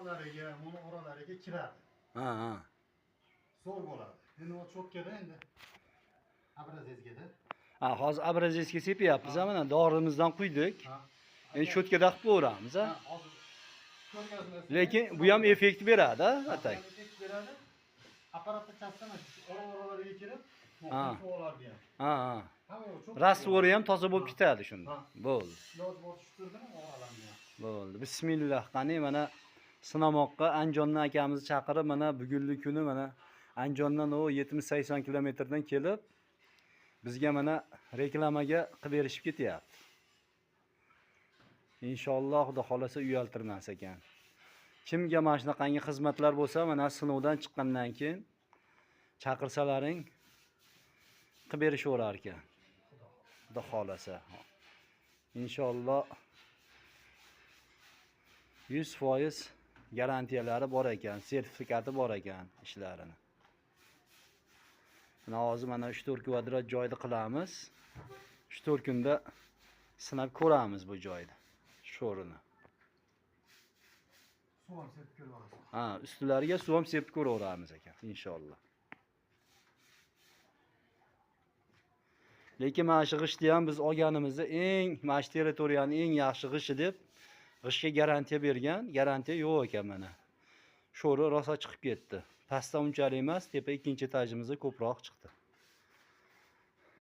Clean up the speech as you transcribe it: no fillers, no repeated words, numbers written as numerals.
oralariga, buni oralariga kiradi. Ha, ha. Zo'r bo'ladi. Endi o cho'tkada endi abrazezgada. Ha, hozir abrazesga sepyapmiz, mana dorimizdan quydik. Ha. Endi sho'tkada qilib ko'ramiz, ha. Hozir ko'rgazmasiz. Lekin bu ham effekt beradi, atak. Effekt beradi. Apparatni chastana oralariga kirib, Ha. suvolardi ham. Ha, ha. Hamma cho'k. Rastvori ham toza bo'lib ketadi shunda. Bo'ldi. Iloji boricha tushirdim oralarni ham. Bo'ldi. Bismillah. Qani mana sinamoqqa Anjonni akamizni chaqirib, mana bugungi kuni mana Anjondan o 70-80 kilometrdan kelib bizga mana reklamaga qilib berishib ketyapti. Inshaalloh Xudo xolasa uyaltirmas ekan. Kimga mana shunaqangi xizmatlar bo'lsa, mana sinovdan chiqqandan keyin chaqirsalaring qilib berishaverar ekan. Xudo xolasa. Inshaalloh 100% garantiyalari bor ekan, sertifikati bor ekan ishlarini. Mana hozir mana 3-4 kvadrat joyda qilamiz. 3-4 kunda sinab ko'ramiz bu joyda. Sho'rini. Suv ham sepib ko'ramiz. Ha, ustilariga suv ham sepib ko'raveramiz ekan, inshaalloh. Lekin mana shu g'ishtni ham biz olganimizda mana shu territoriyaning eng yaxshi g'ishti deb g'ishtga garantiya bergan, garantiya yo'q ekan mana. Sho'ri rosa chiqib ketdi. Pastda unchalik emas, tepa ikkinchi etajimizda ko'proq chiqdi.